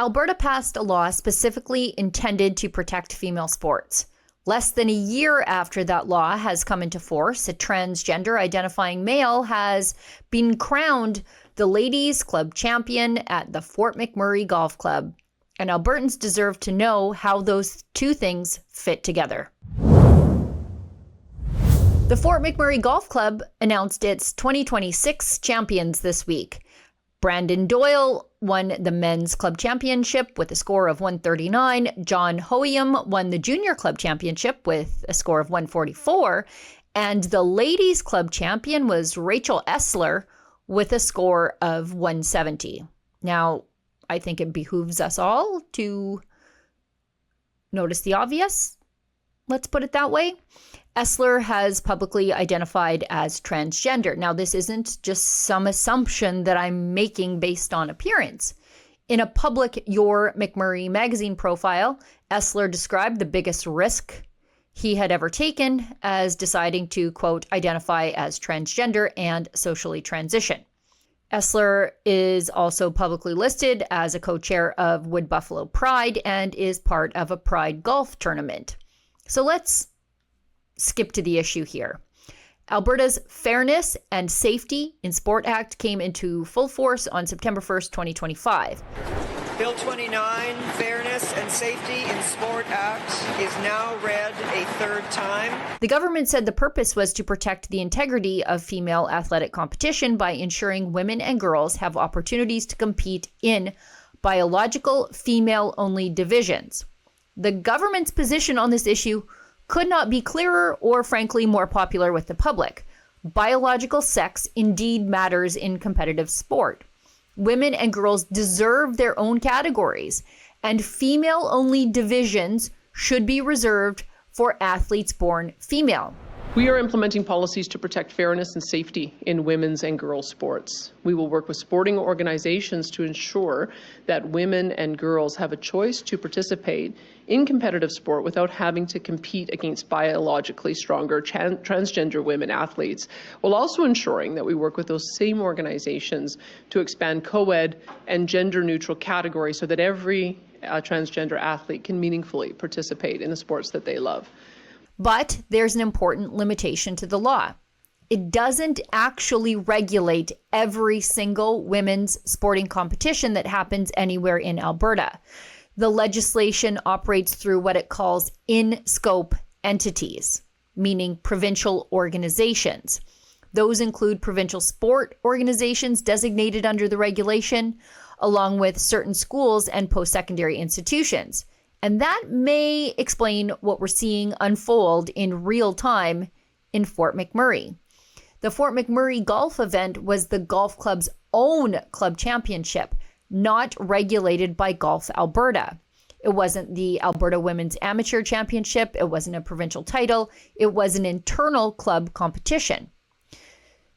Alberta passed a law specifically intended to protect female sports. Less than a year after that law has come into force, a transgender identifying male has been crowned the ladies' club champion at the Fort McMurray Golf Club. And Albertans deserve to know how those two things fit together. The Fort McMurray Golf Club announced its 2026 champions this week. Brandon Doyle won the men's club championship with a score of 139. John Hoyam won the junior club championship with a score of 144. And the ladies' club champion was Rachel Essler with a score of 170. Now, I think it behooves us all to notice the obvious. Let's put it that way. Essler has publicly identified as transgender. Now, this isn't just some assumption that I'm making based on appearance. In a public Your McMurray magazine profile, Essler described the biggest risk he had ever taken as deciding to, quote, identify as transgender and socially transition. Essler is also publicly listed as a co-chair of Wood Buffalo Pride and is part of a Pride golf tournament. So let's skip to the issue here. Alberta's Fairness and Safety in Sport Act came into full force on September 1st, 2025. Bill 29, Fairness and Safety in Sport Act, is now read a third time. The government said the purpose was to protect the integrity of female athletic competition by ensuring women and girls have opportunities to compete in biological female-only divisions. The government's position on this issue could not be clearer or, frankly, more popular with the public. Biological sex indeed matters in competitive sport. Women and girls deserve their own categories, and female-only divisions should be reserved for athletes born female. We are implementing policies to protect fairness and safety in women's and girls' sports. We will work with sporting organizations to ensure that women and girls have a choice to participate in competitive sport without having to compete against biologically stronger transgender women athletes, while also ensuring that we work with those same organizations to expand co-ed and gender-neutral categories so that every transgender athlete can meaningfully participate in the sports that they love. But there's an important limitation to the law. It doesn't actually regulate every single women's sporting competition that happens anywhere in Alberta. The legislation operates through what it calls in-scope entities, meaning provincial organizations. Those include provincial sport organizations designated under the regulation, along with certain schools and post-secondary institutions. And that may explain what we're seeing unfold in real time in Fort McMurray. The Fort McMurray golf event was the golf club's own club championship, not regulated by Golf Alberta. It wasn't the Alberta Women's Amateur Championship. It wasn't a provincial title. It was an internal club competition.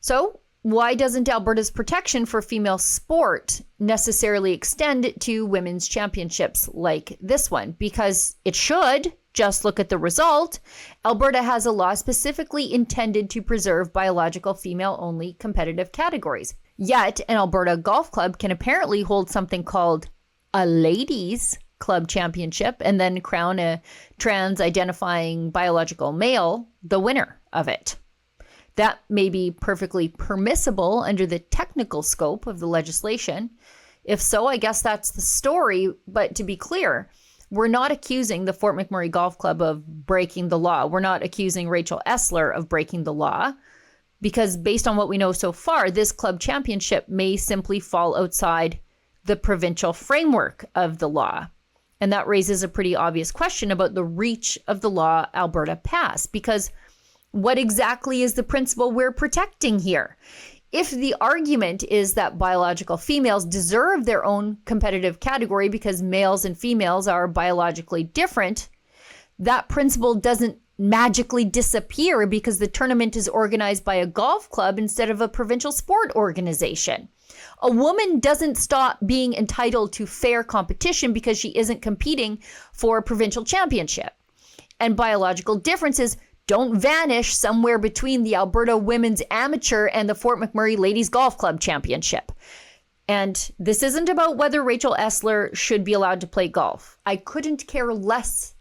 So why doesn't Alberta's protection for female sport necessarily extend to women's championships like this one? Because it should. Just look at the result. Alberta has a law specifically intended to preserve biological female-only competitive categories. Yet, an Alberta golf club can apparently hold something called a ladies' club championship and then crown a trans-identifying biological male the winner of it. That may be perfectly permissible under the technical scope of the legislation. If so, I guess that's the story. But to be clear, we're not accusing the Fort McMurray Golf Club of breaking the law. We're not accusing Rachel Essler of breaking the law, because based on what we know so far, this club championship may simply fall outside the provincial framework of the law. And that raises a pretty obvious question about the reach of the law Alberta passed, because what exactly is the principle we're protecting here? If the argument is that biological females deserve their own competitive category because males and females are biologically different, that principle doesn't magically disappear because the tournament is organized by a golf club instead of a provincial sport organization. A woman doesn't stop being entitled to fair competition because she isn't competing for a provincial championship. And biological differences don't vanish somewhere between the Alberta Women's Amateur and the Fort McMurray Ladies Golf Club Championship. And this isn't about whether Rachel Esler should be allowed to play golf. I couldn't care less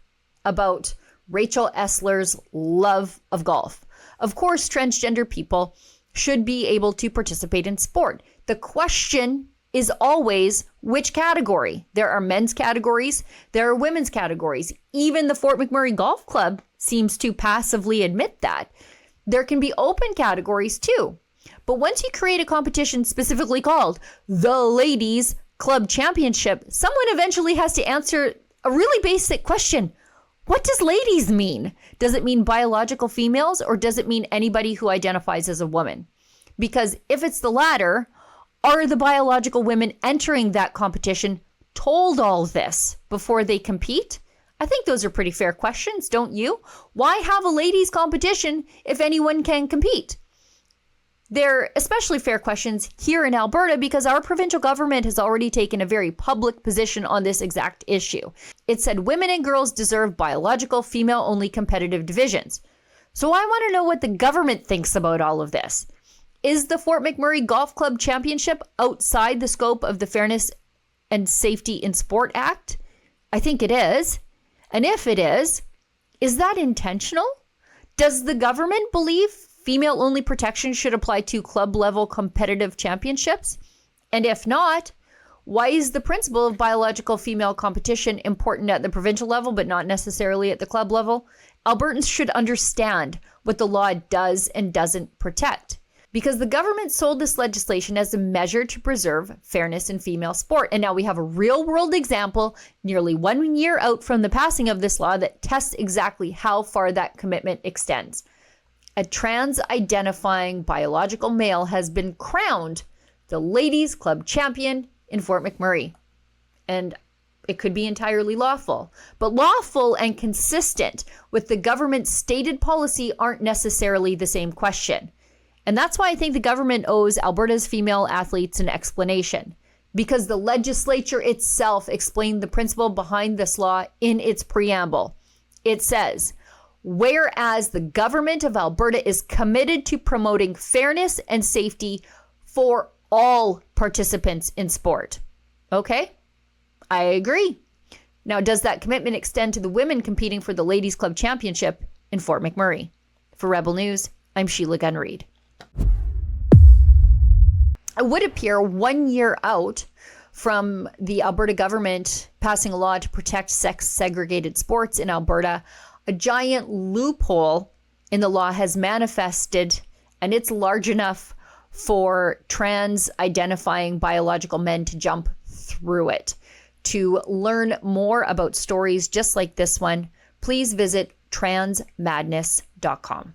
about Rachel Esler's love of golf. Of course, transgender people should be able to participate in sport. The question is always which category. There are men's categories, there are women's categories. Even the Fort McMurray Golf Club seems to passively admit that. There can be open categories too. But once you create a competition specifically called the Ladies Club Championship, someone eventually has to answer a really basic question. What does ladies mean? Does it mean biological females, or does it mean anybody who identifies as a woman? Because if it's the latter, are the biological women entering that competition told all this before they compete? I think those are pretty fair questions, don't you? Why have a ladies competition if anyone can compete? They're especially fair questions here in Alberta because our provincial government has already taken a very public position on this exact issue. It said women and girls deserve biological, female-only competitive divisions. So I want to know what the government thinks about all of this. Is the Fort McMurray Golf Club Championship outside the scope of the Fairness and Safety in Sport Act? I think it is. And if it is that intentional? Does the government believe female-only protection should apply to club-level competitive championships? And if not, why is the principle of biological female competition important at the provincial level but not necessarily at the club level? Albertans should understand what the law does and doesn't protect, because the government sold this legislation as a measure to preserve fairness in female sport. And now we have a real-world example nearly 1 year out from the passing of this law that tests exactly how far that commitment extends. A trans-identifying biological male has been crowned the Ladies Club Champion in Fort McMurray. And it could be entirely lawful. But lawful and consistent with the government's stated policy aren't necessarily the same question. And that's why I think the government owes Alberta's female athletes an explanation. Because the legislature itself explained the principle behind this law in its preamble. It says, whereas the government of Alberta is committed to promoting fairness and safety for all participants in sport. Okay, I agree. Now, does that commitment extend to the women competing for the Ladies Club Championship in Fort McMurray? For Rebel News, I'm Sheila Gunn Reid. It would appear 1 year out from the Alberta government passing a law to protect sex-segregated sports in Alberta, a giant loophole in the law has manifested, and it's large enough for trans-identifying biological men to jump through it. To learn more about stories just like this one, please visit transmadness.com.